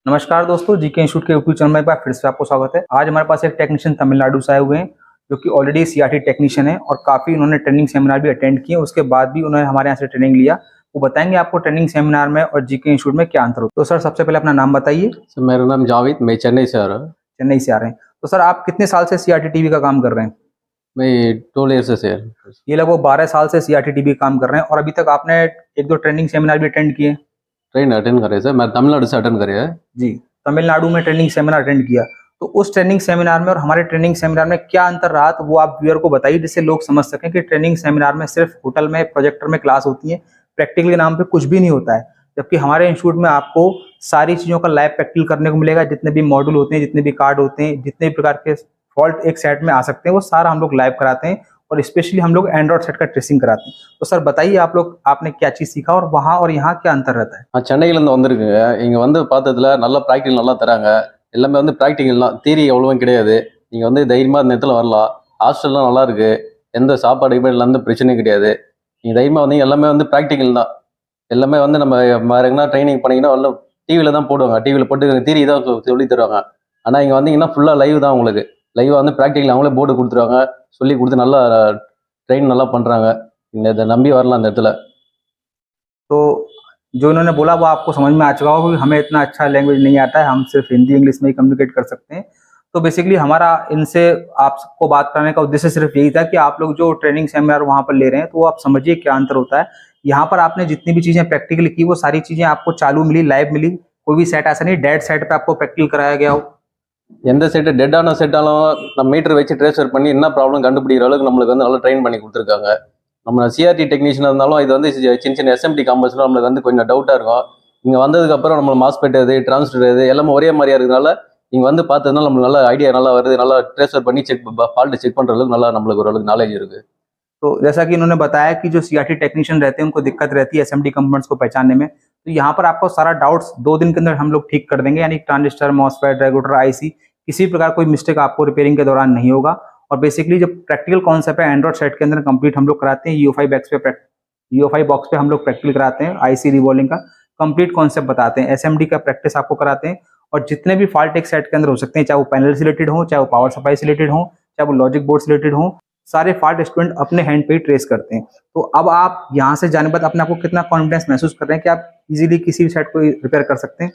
नमस्कार दोस्तों, GK institute के यूट्यूब चैनल में एक बार फिर से आपको स्वागत है। आज हमारे पास एक टेक्नीशियन तमिलनाडु से आए हुए हैं जो कि ऑलरेडी सीआरटी टेक्नीशियन है और काफ़ी उन्होंने ट्रेनिंग सेमिनार भी अटेंड किए। उसके बाद भी उन्होंने हमारे यहाँ से ट्रेनिंग लिया। वो बताएंगे आपको ट्रेनिंग सेमिनार में और जीके इंस्टीट्यूट में क्या अंतर होता है। तो सर, सबसे पहले अपना नाम बताइए। सर मेरा नाम जावेद, मैं चेन्नई से आ रहा हूँ। चेन्नई से आ रहे हैं। तो सर, आप कितने साल से सीआरटी टीवी का काम कर रहे हैं? मैं 12 ईयर्स से ये लगभग 12 साल से सीआरटी टीवी का काम कर रहे हैं और अभी तक आपने एक दो ट्रेनिंग सेमिनार भी अटेंड किए? ट्रेन अटेंड करे सर, मैं तमिलनाडु से अटेंड करे है जी, तमिलनाडु में ट्रेनिंग सेमिनार अटेंड किया। तो उस ट्रेनिंग सेमिनार में और हमारे ट्रेनिंग सेमिनार में क्या अंतर रहा, तो वो आप व्यूअर को बताइए जिससे लोग समझ सकें कि ट्रेनिंग सेमिनार में सिर्फ होटल में प्रोजेक्टर में क्लास होती है, प्रैक्टिकल के नाम पे कुछ भी नहीं होता है। जबकि हमारे इंस्टीट्यूट में आपको सारी चीज़ों का लाइव प्रैक्टिकल करने को मिलेगा। जितने भी मॉड्यूल होते हैं, जितने भी कार्ड होते हैं, जितने भी प्रकार के फॉल्ट एक सेट में आ सकते हैं, वो सारा हम लोग लाइव कराते हैं और स्पेशली हम लोग एंड्रॉइड सेट का ट्रेसिंग कराते हैं। तो सर बताइए, आपने क्या चीज़ सीखा और वहाँ और यहाँ क्या अंतर रहता है? நான் சென்னையிலேருந்து வந்திருக்குங்க. இங்கே வந்து பார்த்ததுல நல்லா ப்ராக்டிக்கல் நல்லா தராங்க. எல்லாமே வந்து ப்ராக்டிக்கல் தான், தியரி அவ்வளவும் கிடையாது. நீங்கள் வந்து தைரியமாக இந்த இடத்துல வரலாம். ஹாஸ்டல்லாம் நல்லா இருக்கு, எந்த சாப்பாடு எந்த பிரச்சனையும் கிடையாது. நீங்கள் தைரியமாக வந்தீங்க, எல்லாமே வந்து ப்ராக்டிக்கல் தான். எல்லாமே வந்து நம்ம வேற எங்கன்னா ட்ரைனிங் பண்ணிங்கன்னா வரல டிவியில் தான் போடுவாங்க, டிவியில் போட்டு தியரி தான் சொல்லி தருவாங்க. ஆனால் இங்கே வந்தீங்கன்னா ஃபுல்லாக லைவ் தான் உங்களுக்கு. லைவாக வந்து ப்ராக்டிக்கல் அவங்களே போர்டு கொடுத்துருவாங்க, சொல்லி கொடுத்து நல்லா ட்ரெயின் நல்லா பண்ணுறாங்க. நீங்கள் இதை நம்பி வரலாம் இந்த இடத்துல। तो जो इन्होंने बोला वो आपको समझ में आ चुका होगा कि हमें इतना अच्छा लैंग्वेज नहीं आता है, हम सिर्फ हिंदी इंग्लिश में ही कम्युनिकेट कर सकते हैं। तो बेसिकली हमारा इनसे आपको बात करने का उद्देश्य सिर्फ यही था कि आप लोग जो ट्रेनिंग सेमिनार वहाँ पर ले रहे हैं तो वो आप समझिए क्या अंतर होता है। यहाँ पर आपने जितनी भी चीज़ें प्रैक्टिकल की वो सारी चीज़ें आपको चालू मिली, लाइव मिली। कोई भी सेट ऐसा नहीं डेड सेट पे आपको प्रैक्टिकल कराया गया हो। எந்த செட்டு டெட்டான செட்டாலும் நம்ம மீட்டர் வச்சு ட்ரேஸ்வர் பண்ணி என்ன ப்ராப்ளம் கண்டுபிடிக்கிற அளவுக்கு நம்மளுக்கு வந்து நல்லா ட்ரெயின் பண்ணி கொடுத்துருக்காங்க। நம்ம சிஆர்டி டெக்னீஷியனாக இருந்தாலும் இது வந்து சின்ன சின்ன எஸ்எம்டி காம்பஸ்லாம் நம்மளுக்கு வந்து கொஞ்சம் டவுட்டாக இருக்கும்। இங்கே வந்ததுக்கப்புறம் நம்ம மாஸ்பெட் எது டிரான்ஸ்டர் எது எல்லாமே ஒரே மாதிரியா இருக்கிறதுனால இங்கே வந்து பார்த்ததுனால நம்மளுக்கு நல்ல ஐடியா நல்லா வருது, நல்லா ட்ரேஸ்வர் பண்ணி ஃபால்ட்டு செக் பண்ணுற அளவுக்கு நல்லா நம்மளுக்கு ஓரளவுக்கு நாலேஜ் இருக்குது। तो जैसा कि इन्होंने बताया कि जो सीआरटी टेक्नीशियन रहते हैं उनको दिक्कत रहती है एसएमडी कंपोनेंट्स को पहचानने में, तो यहाँ पर आपको सारा डाउट्स 2 दिन के अंदर हम लोग ठीक कर देंगे। यानी ट्रांजिस्टर, मॉसफेट, रेगुलेटर, आईसी, किसी प्रकार कोई मिस्टेक आपको रिपेयरिंग के दौरान नहीं होगा। और बेसिकली जो प्रैक्टिकल कॉन्सेप्ट है एंड्रॉइड सेट के अंदर कंप्लीट हम लोग कराते हैं। यूएफआई बॉक्स पे हम लोग प्रैक्टिकल कराते हैं, आईसी रिवॉल्विंग का कंप्लीट कॉन्सेप्ट बताते हैं, एसएमडी का प्रैक्टिस आपको कराते हैं। और जितने भी फॉल्ट एक सेट के अंदर हो सकते हैं, चाहे वो पैनल से रिलेटेड हो, चाहे वो पावर सप्लाई से रिलेटेड हो, चाहे वो लॉजिक बोर्ड से रिलेटेड हो, सारे फॉल्ट स्टूडेंट अपने हैंड पे ही ट्रेस करते हैं। तो अब आप यहाँ से जाने बाद अपने आपको कितना कॉन्फिडेंस महसूस कर रहे हैं कि आप इजीली किसी भी सेट को रिपेयर कर सकते हैं?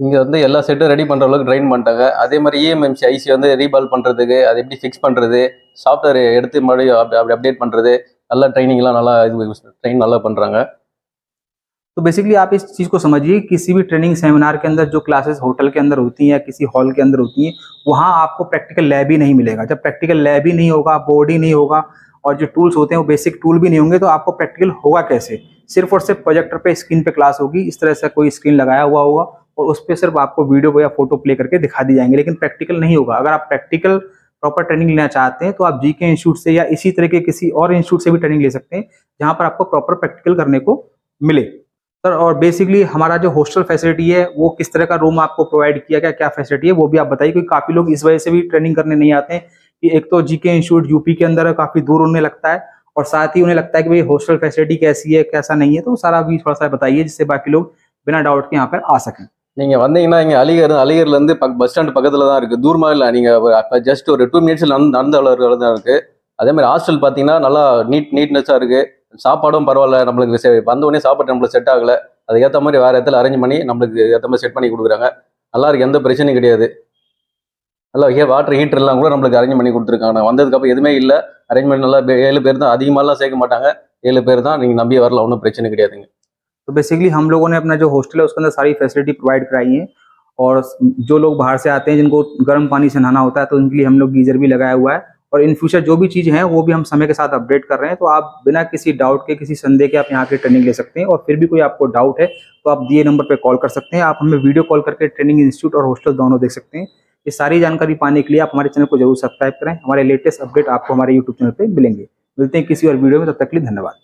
இங்கே வந்து எல்லா செட்டும் ரெடி பண்ணுற அளவுக்கு ட்ரெயின் பண்ணிட்டாங்க। அதே மாதிரி இஎம்எம்சி ஐசி வந்து ரீபால் பண்ணுறதுக்கு, அது எப்படி ஃபிக்ஸ் பண்ணுறது, சாஃப்ட்வேர் எடுத்து மறுபடியும் அப்படி அப்டேட் பண்ணுறது, நல்லா ட்ரைனிங்லாம் நல்லா ட்ரெயின் நல்லா பண்ணுறாங்க। तो बेसिकली आप इस चीज़ को समझिए, किसी भी ट्रेनिंग सेमिनार के अंदर जो क्लासेस होटल के अंदर होती हैं या किसी हॉल के अंदर होती हैं, वहाँ आपको प्रैक्टिकल लैब ही नहीं मिलेगा। जब प्रैक्टिकल लैब ही नहीं होगा, बोर्ड ही नहीं होगा और जो टूल्स होते हैं वो बेसिक टूल भी नहीं होंगे, तो आपको प्रैक्टिकल होगा कैसे? सिर्फ और सिर्फ प्रोजेक्टर पे स्क्रीन पे क्लास होगी, इस तरह से कोई स्क्रीन लगाया हुआ होगा और उस पर सिर्फ आपको वीडियो या फोटो प्ले करके दिखा दी जाएंगे, लेकिन प्रैक्टिकल नहीं होगा। अगर आप प्रैक्टिकल प्रॉपर ट्रेनिंग लेना चाहते हैं तो आप जीके इंस्टीट्यूट से या इसी तरह के किसी और इंस्टीट्यूट से भी ट्रेनिंग ले सकते हैं जहाँ पर आपको प्रॉपर प्रैक्टिकल करने को मिले। सर, और बेसिकली हमारा जो हॉस्टल फैसिलिटी है वो किस तरह का रूम आपको प्रोवाइड किया गया, क्या फैसिलिटी है वो भी आप बताइए, क्योंकि काफ़ी लोग इस वजह से भी ट्रेनिंग करने नहीं आते हैं कि एक तो जीके इंस्टीट्यूट यूपी के अंदर है, काफ़ी दूर उन्हें लगता है, और साथ ही उन्हें लगता है कि भाई हॉस्टल फैसिलिटी कैसी है कैसा नहीं है। तो सारा भी थोड़ा सा बताइए जिससे बाकी लोग बिना डाउट के यहाँ पर आ सकें। நீங்கள் வந்தீங்கன்னா இங்கே அலிகர்லேருந்து பஸ் ஸ்டாண்ட் பக்கத்தில் தான் இருக்குது, தூரமாக இல்லை। நீங்கள் ஜஸ்ட் ஒரு 2 மினிட்ஸில் நடந்த அளவு தான் இருக்குது। அதே மாதிரி ஹாஸ்டல் பார்த்தீங்கன்னா நல்லா நீட்னஸாக இருக்குது। சாப்பாடும் பரவாயில்ல, நம்மளுக்கு வந்த உடனே சாப்பாடு நம்மளுக்கு செட் ஆகலை, அதுக்கேற்ற மாதிரி வேறு இடத்துல அரேஞ்ச் பண்ணி நம்மளுக்கு ஏற்ற மாதிரி செட் பண்ணி கொடுக்குறாங்க। நல்லா இருக்குது, எந்த பிரச்சனையும் கிடையாது। நல்லா வாட்டர் ஹீட்டர்லாம் கூட நம்மளுக்கு அரேஞ்ச் பண்ணி கொடுத்துருக்காங்க। நான் வந்ததுக்கப்புறம் எதுவுமே இல்லை, அரேஞ்ச்மெண்ட் நல்லா 7 பேர் தான், அதிகமாகலாம் சேர்க்க மாட்டாங்க, 7 பேர் தான், நீங்கள் நம்பி வரலாம், ஒன்றும் பிரச்சனை கிடையாதுங்க। तो बेसिकली हम लोगों ने अपना जो हॉस्टल है उसके अंदर सारी फैसिलिटी प्रोवाइड कराई है। और जो लोग बाहर से आते हैं जिनको गर्म पानी से नहाना होता है तो उनके लिए हम लोग गीजर भी लगाया हुआ है। और इन फ्यूचर जो भी चीज़ है वो भी हम समय के साथ अपडेट कर रहे हैं। तो आप बिना किसी डाउट के, किसी संदेह के आप यहाँ की ट्रेनिंग ले सकते हैं। और फिर भी कोई आपको डाउट है तो आप दिए नंबर पर कॉल कर सकते हैं। आप हमें वीडियो कॉल करके ट्रेनिंग इंस्टीट्यूट और हॉस्टल दोनों देख सकते हैं। ये सारी जानकारी पाने के लिए आप हमारे चैनल को जरूर सब्सक्राइब करें। हमारे लेटेस्ट अपडेट आपको हमारे यूट्यूब चैनल पर मिलेंगे। मिलते हैं किसी और वीडियो में, तब तक के लिए धन्यवाद।